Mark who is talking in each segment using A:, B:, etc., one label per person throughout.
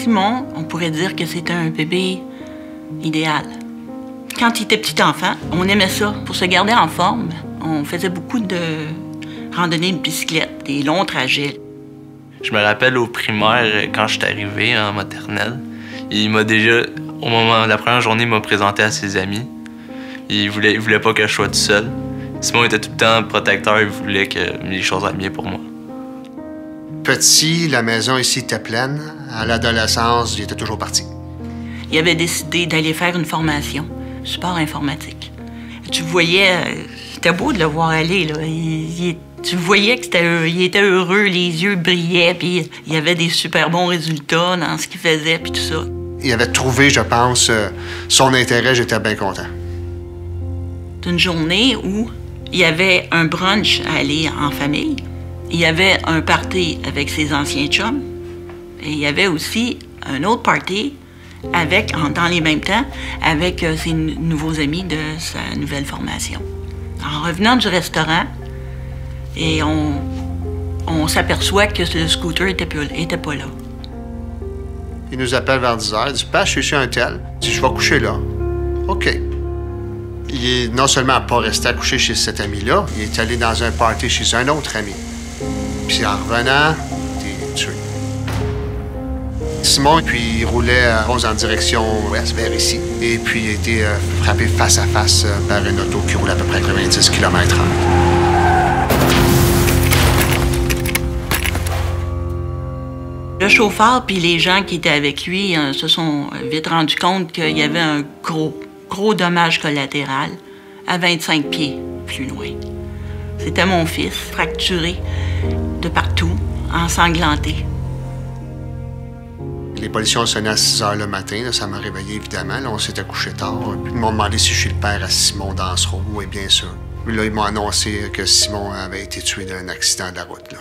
A: Simon, on pourrait dire que c'était un bébé idéal. Quand il était petit enfant, on aimait ça. Pour se garder en forme, on faisait beaucoup de randonnées de bicyclette, des longs trajets.
B: Je me rappelle au primaire, quand je suis arrivé en maternelle, il m'a déjà, au moment de la première journée, il m'a présenté à ses amis. Il voulait pas que je sois tout seul. Simon était tout le temps protecteur, il voulait que les choses aillent bien pour moi.
C: Petit, la maison ici était pleine. À l'adolescence, il était toujours parti.
A: Il avait décidé d'aller faire une formation, support informatique. Tu voyais, c'était beau de le voir aller, là. Tu voyais qu'il était heureux, les yeux brillaient, puis il avait des super bons résultats dans ce qu'il faisait, puis tout ça.
C: Il avait trouvé, je pense, son intérêt, j'étais bien content.
A: C'est une journée où il y avait un brunch à aller en famille, il y avait un party avec ses anciens chums, et il y avait aussi un autre party dans les mêmes temps, avec ses nouveaux amis de sa nouvelle formation. En revenant du restaurant, et on s'aperçoit que le scooter était pas là.
C: Il nous appelle vers 10 h, il dit « Père, je suis chez un tel. » Il dit « Je vais coucher là. » OK. Il est non seulement pas resté à coucher chez cet ami-là, il est allé dans un party chez un autre ami. Puis en revenant, il est tué. Simon, puis il roulait en direction ouest, vers ici. Et puis il a été frappé face à face par une auto qui roule à peu près 90 km/h.
A: Le chauffeur puis les gens qui étaient avec lui se sont vite rendus compte qu'il y avait un gros dommage collatéral à 25 pieds plus loin. C'était mon fils, fracturé de partout, ensanglanté.
C: Les policiers ont sonné à 6 h le matin. Là, ça m'a réveillé, évidemment. Là, on s'était couché tard. Puis ils m'ont demandé si je suis le père à Simon Dansereau. Oui, bien sûr. Puis là, ils m'ont annoncé que Simon avait été tué dans un accident de la route. Là.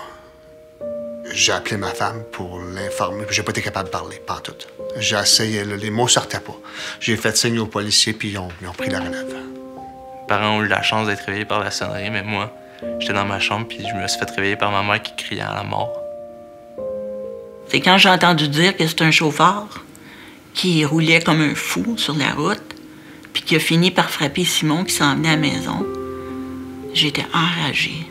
C: J'ai appelé ma femme pour l'informer, puis j'ai pas été capable de parler, pas en tout. J'ai essayé, là, les mots sortaient pas. J'ai fait signe aux policiers, puis ils ont pris la relève.
B: Mes parents ont eu la chance d'être réveillés par la sonnerie, mais moi, j'étais dans ma chambre, puis je me suis fait réveiller par ma mère qui criait à la mort.
A: C'est quand j'ai entendu dire que c'est un chauffeur qui roulait comme un fou sur la route, puis qui a fini par frapper Simon qui s'en venait à la maison. J'étais enragée.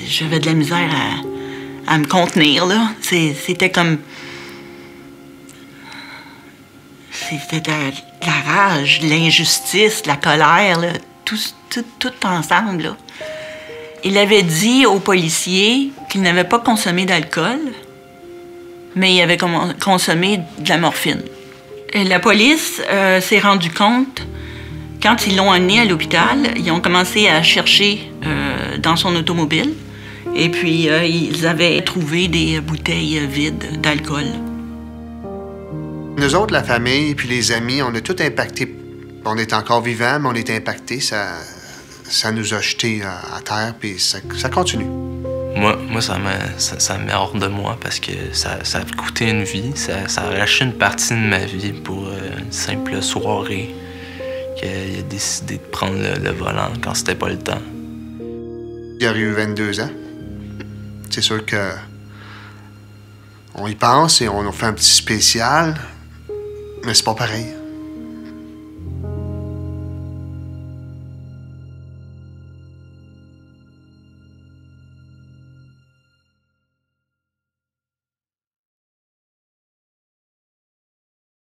A: J'avais de la misère à me contenir, là. C'était comme... C'était de la rage, de l'injustice, de la colère, là. Tout ensemble, là. Il avait dit aux policiers qu'il n'avait pas consommé d'alcool, mais il avait consommé de la morphine. Et la police s'est rendue compte, quand ils l'ont amené à l'hôpital, ils ont commencé à chercher dans son automobile. Et puis, ils avaient trouvé des bouteilles vides d'alcool.
C: Nous autres, la famille, puis les amis, on a tout impacté. On est encore vivants, mais on est impactés. Ça nous a jetés à terre, puis ça continue.
B: Moi, ça me met hors de moi parce que ça a coûté une vie. Ça a arraché une partie de ma vie pour une simple soirée qu'il a décidé de prendre le volant quand c'était pas le temps.
C: Il aurait eu 22 ans. C'est sûr que on y pense et on fait un petit spécial, mais c'est pas pareil.